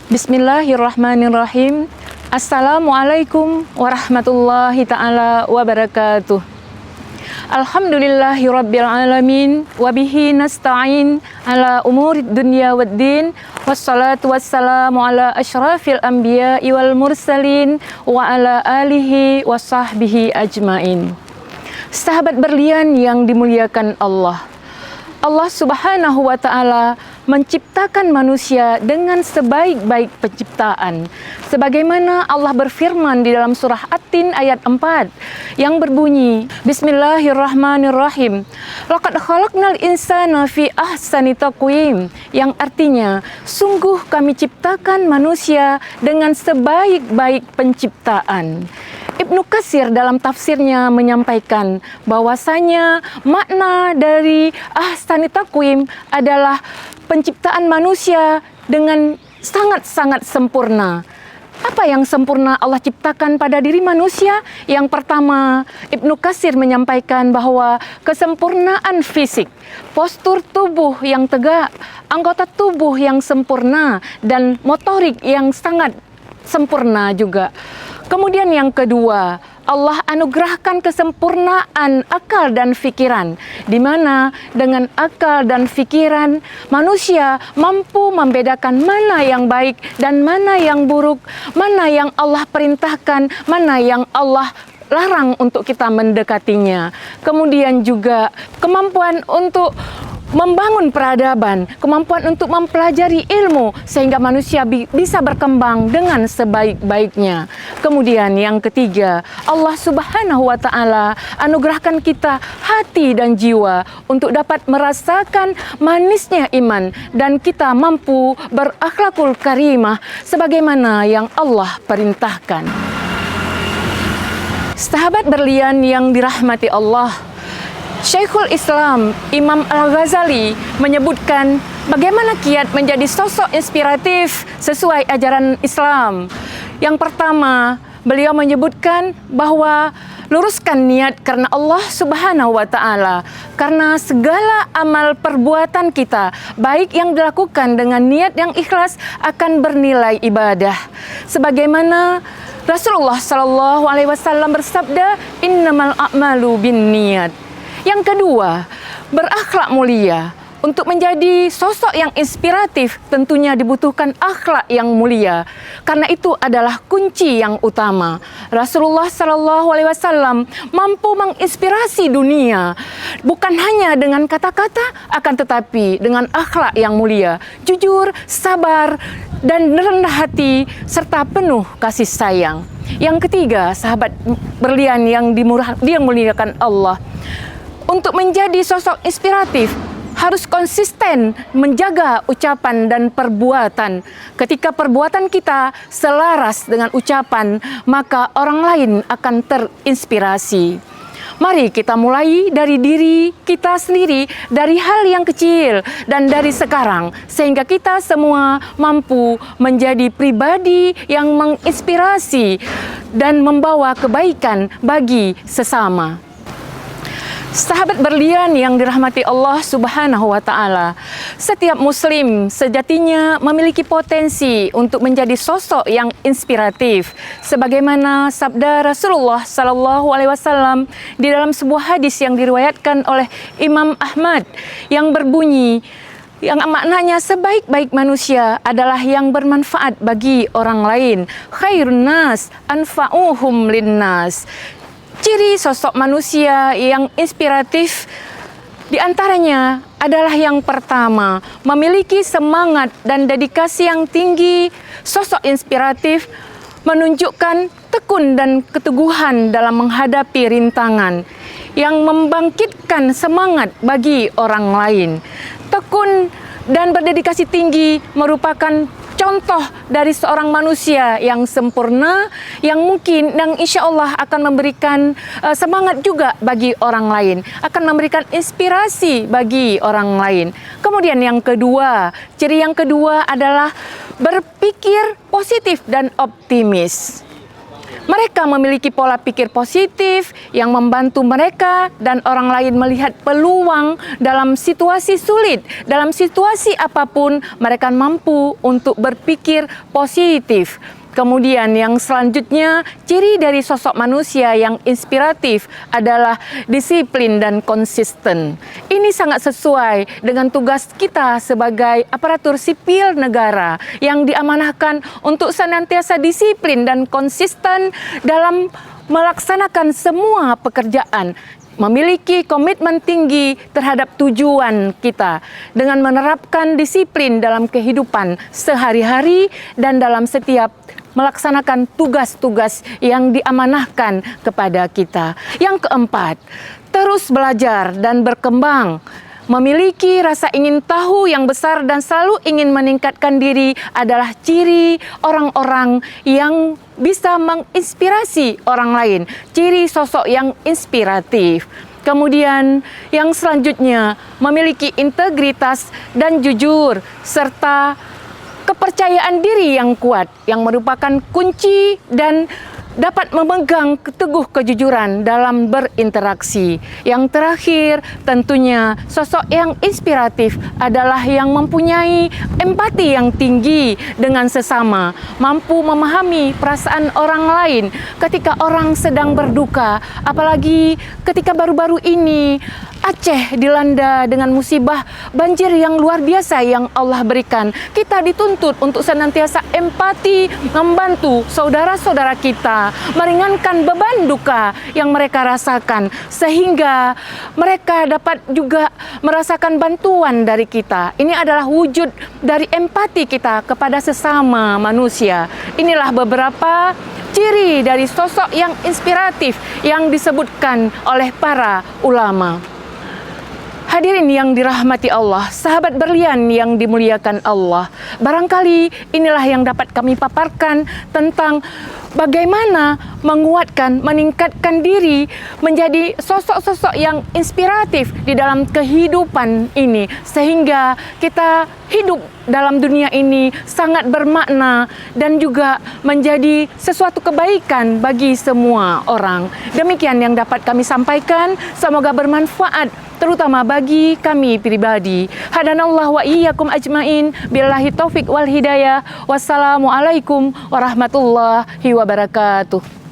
Bismillahirrahmanirrahim. Assalamualaikum warahmatullahi ta'ala wabarakatuh. Alhamdulillahirabbil alamin wa bihi nasta'in ala umurid dunya waddin. Wassalatu wassalamu ala asyrafil anbiya'i wal mursalin wa ala alihi wa sahbihi ajmain. Sahabat berlian yang dimuliakan Allah. Allah Subhanahu wa ta'ala menciptakan manusia dengan sebaik-baik penciptaan. Sebagaimana Allah berfirman di dalam surah At-Tin ayat 4 yang berbunyi, Bismillahirrahmanirrahim. Laqad khalaqnal insana fi ahsani taqwim, yang artinya sungguh kami ciptakan manusia dengan sebaik-baik penciptaan. Ibnu Katsir dalam tafsirnya menyampaikan bahwasanya makna dari ahsani taqwim adalah penciptaan manusia dengan sangat-sangat sempurna. Apa yang sempurna Allah ciptakan pada diri manusia? Yang pertama, Ibnu Katsir menyampaikan bahwa kesempurnaan fisik, postur tubuh yang tegak, anggota tubuh yang sempurna, dan motorik yang sangat sempurna juga. Kemudian yang kedua, Allah anugerahkan kesempurnaan akal dan fikiran, di mana dengan akal dan fikiran manusia mampu membedakan mana yang baik dan mana yang buruk, mana yang Allah perintahkan, mana yang Allah larang untuk kita mendekatinya. Kemudian juga kemampuan untuk membangun peradaban, kemampuan untuk mempelajari ilmu sehingga manusia bisa berkembang dengan sebaik-baiknya. Kemudian yang ketiga, Allah Subhanahu wa ta'ala anugerahkan kita hati dan jiwa untuk dapat merasakan manisnya iman dan kita mampu berakhlakul karimah sebagaimana yang Allah perintahkan. Sahabat berlian yang dirahmati Allah, Syekhul Islam Imam Al-Ghazali menyebutkan bagaimana kiat menjadi sosok inspiratif sesuai ajaran Islam. Yang pertama, beliau menyebutkan bahwa luruskan niat karena Allah Subhanahu wa ta'ala. Karena segala amal perbuatan kita, baik yang dilakukan dengan niat yang ikhlas, akan bernilai ibadah. Sebagaimana Rasulullah Shallallahu Alaihi Wasallam bersabda, Innamal a'malu binniyat. Yang kedua, berakhlak mulia. Untuk menjadi sosok yang inspiratif tentunya dibutuhkan akhlak yang mulia. Karena itu adalah kunci yang utama. Rasulullah Shallallahu Alaihi Wasallam mampu menginspirasi dunia bukan hanya dengan kata-kata, akan tetapi dengan akhlak yang mulia, jujur, sabar, dan rendah hati serta penuh kasih sayang. Yang ketiga, sahabat berlian yang dimuliakan Allah, untuk menjadi sosok inspiratif harus konsisten menjaga ucapan dan perbuatan. Ketika perbuatan kita selaras dengan ucapan, maka orang lain akan terinspirasi. Mari kita mulai dari diri kita sendiri, dari hal yang kecil dan dari sekarang, sehingga kita semua mampu menjadi pribadi yang menginspirasi dan membawa kebaikan bagi sesama. Sahabat berlian yang dirahmati Allah Subhanahu wa ta'ala, setiap muslim sejatinya memiliki potensi untuk menjadi sosok yang inspiratif. Sebagaimana sabda Rasulullah Sallallahu Alaihi Wasallam di dalam sebuah hadis yang diriwayatkan oleh Imam Ahmad yang berbunyi, yang maknanya sebaik-baik manusia adalah yang bermanfaat bagi orang lain. Khairun nas anfa'uhum linnas. Ciri sosok manusia yang inspiratif di antaranya adalah yang pertama, memiliki semangat dan dedikasi yang tinggi. Sosok inspiratif menunjukkan tekun dan keteguhan dalam menghadapi rintangan yang membangkitkan semangat bagi orang lain. Tekun dan berdedikasi tinggi merupakan contoh dari seorang manusia yang sempurna, yang mungkin yang insya Allah akan memberikan semangat juga bagi orang lain, akan memberikan inspirasi bagi orang lain. Kemudian yang kedua, ciri yang kedua adalah berpikir positif dan optimis. Mereka memiliki pola pikir positif yang membantu mereka dan orang lain melihat peluang dalam situasi sulit. Dalam situasi apapun, mereka mampu untuk berpikir positif. Kemudian yang selanjutnya, ciri dari sosok manusia yang inspiratif adalah disiplin dan konsisten. Ini sangat sesuai dengan tugas kita sebagai aparatur sipil negara yang diamanahkan untuk senantiasa disiplin dan konsisten dalam melaksanakan semua pekerjaan, memiliki komitmen tinggi terhadap tujuan kita dengan menerapkan disiplin dalam kehidupan sehari-hari dan dalam setiap melaksanakan tugas-tugas yang diamanahkan kepada kita. Yang keempat, terus belajar dan berkembang. Memiliki rasa ingin tahu yang besar dan selalu ingin meningkatkan diri adalah ciri orang-orang yang bisa menginspirasi orang lain. Ciri sosok yang inspiratif. Kemudian yang selanjutnya, memiliki integritas dan jujur serta kepercayaan diri yang kuat yang merupakan kunci dan dapat memegang teguh kejujuran dalam berinteraksi. Yang terakhir, tentunya sosok yang inspiratif adalah yang mempunyai empati yang tinggi dengan sesama, mampu memahami perasaan orang lain ketika orang sedang berduka, apalagi ketika baru-baru ini Aceh dilanda dengan musibah banjir yang luar biasa yang Allah berikan. Kita dituntut untuk senantiasa empati, membantu saudara-saudara kita, meringankan beban duka yang mereka rasakan, sehingga mereka dapat juga merasakan bantuan dari kita. Ini adalah wujud dari empati kita kepada sesama manusia. Inilah beberapa ciri dari sosok yang inspiratif yang disebutkan oleh para ulama. Hadirin yang dirahmati Allah, sahabat berlian yang dimuliakan Allah, barangkali inilah yang dapat kami paparkan tentang bagaimana menguatkan, meningkatkan diri menjadi sosok-sosok yang inspiratif di dalam kehidupan ini, sehingga kita hidup dalam dunia ini sangat bermakna dan juga menjadi sesuatu kebaikan bagi semua orang. Demikian yang dapat kami sampaikan, semoga bermanfaat terutama bagi kami pribadi. Hadanallahu wa iyyakum ajmain. Billahi taufik wal hidayah. Wassalamualaikum warahmatullahi wabarakatuh.